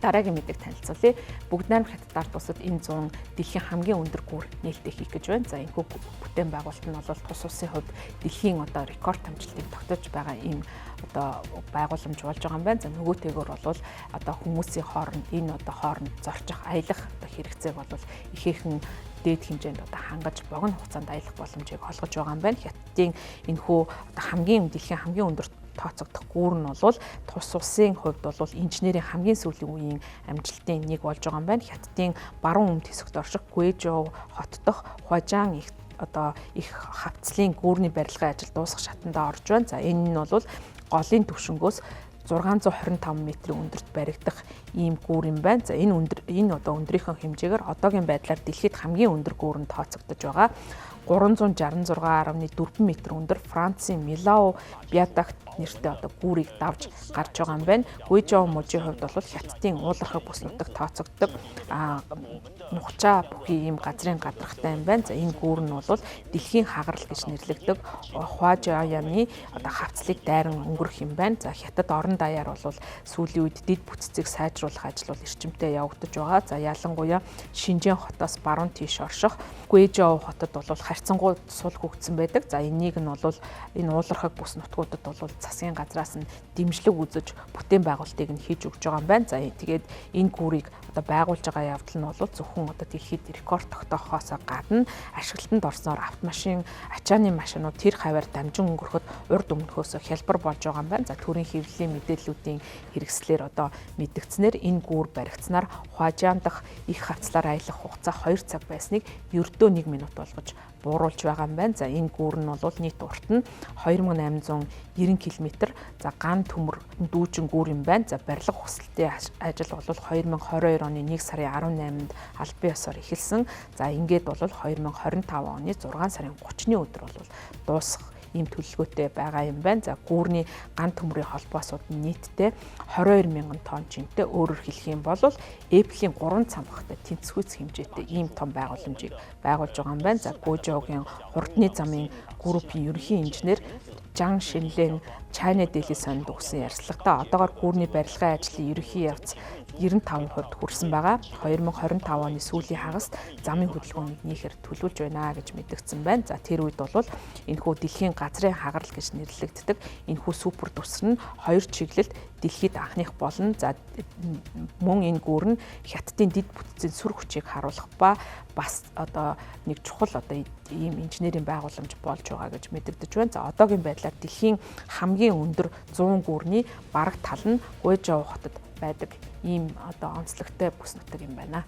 Дараагийн мэдээг танилцуулъя. Бүгд найрамдах Хятад ард улсад энэ 100 дэлхийн хамгийн өндөр гүр нээлттэй хийх гэж байна. За энэхүү бүтээн байгуулалт нь бол тус улсын хувьд дэлхийн рекорд амжилтыг тогтоож байгаа ийм байгууламж болж байгаа юм байна. За нөгөөтэйгөр бол хүмүүсийн хооронд энэ хооронд зорчих аялах хэрэгцээг бол ихээхэн дээд хэмжээнд хангаж богино хугацаанд аялах боломжийг олгож байгаа юм байна. Хятадын энэхүү дэлхийн хамгийн өндөр тооцогдох гүүр нь бол тус улсын хувьд бол инженерийн хамгийн сүүлийн үеийн амжилтын нэг болж байгаа юм байна. Хятадын баруун өмнөд хэсэгт орших Гуэжоу хот дох Хуажаан их хавцлын гүүрний барилгын ажил дуусах шатандаа орж байна. За энэ нь бол голын түвшингөөс 625 метрийн өндөрт баригдах ийм гүүр юм байна. За энэ өндрийнхөө хэмжээгээр одоогийн байдлаар дэлхийд хамгийн өндөр гүүрэнд тооцогдож байгаа. 366.4 м өндөр Францын Милау Биадакт нэртэй гүүрийг давж гарч байгаа юм байна. Гуйжоу мужийн хувьд бол Хятадын уулархаг бүс нутагт тооцогддог нухчаа бүхий ийм газрын гадаргатай юм байна. За энэ гүүр нь бол дэлхийн хагарал гэж нэрлэгдэг Хуажааны хавцлыг дайран өнгөрөх юм байна. За Хятад орон даяар бол сүүлийн үед дэд бүтцийг сайжруулах ажил бол эрчимтэй явагдаж байгаа. За ялангуяа Шинжэн хотоос баруун тийш орших Гуйжоу хотод бол харьцангуй сул хөгжсөн байдаг. За энийг нь бол энэ уулархаг бүс нутгуудад бол засгийн газраас нь дэмжлэг үзэж бүтээн байгуулалтыг нь хийж өгч байгаа юм байна. За тэгээд энэ гүүрийг байгуулж байгаа явдал нь бол зөвхөн дэлхийд рекорд тогтоохоос гадна ашиглалтанд орсноор автомашин ачааны машинууд тэр хаваар дамжин өнгөрөхөд урд өмнөхөөс хялбар болж байгаа юм байна. За төрийн хэвлэлийн мэдээллүүдийн хэрэгслээр мэдгдснээр энэ гүүр баригдсанаар Хуажаан дахь их хавцлаар аялах хугацаа 2 цаг байсныг ердөө 1 минут болгож бууруулж байгаа юм байна. За энэ гүүр нь бол нийт урт нь 2890 км. За ган төмөр дүүжин гүүр юм байна. За барилга хүсэлтийн ажил бол 2022 оны 1 сарын 18-нд аль бие ёсоор эхэлсэн. За ингээд бол 2025 оны 6 сарын 30-ны өдөр бол дуусах ийм төлөвлөгөөтэй байгаа юм байна. За гүүрний ган төмрийн холбоосууд нийтдээ 22,000 тонн жинтэй, өөрөөр хэлэх юм бол Apple-ийн 3 цамхагтай тэнцвүүц хэмжээтэй ийм том байгууламжийг байгуулж байгаа юм байна. За Гуйжоугийн хурдны замын группийн ерөнхий инженер Жан Шинлэн China Daily сонд өгсөн ярилцлагатаа одоогоор гүүрний барилгын ажлын ерөнхий явц 95% хүрсэн байгаа. 2025 оны сүүлийн хагаст замын хөдөлгөөнийг нийхээр төлөвлөж байна гэж мэдгдсэн байна. За тэр үед бол энэхүү дэлхийн газрын хагарал гэж нэрлэгддэг энэхүү супер төсөр нь 2 чиглэлд дэлхийд анхных болно. За мөн энэ гүүр нь Хятадын дэд бүтцийн сүр хүчийг харуулах бас нэг чухал ийм инженерийн байгууламж болж байгаа гэж мэдэгдэж байна. За одоогийн байдлаар дэлхийн хамгийн өндөр 100 гүүрний бараг тал нь Гуйжоу хотод байдаг ийм онцлогтой бүс нутаг юм байна.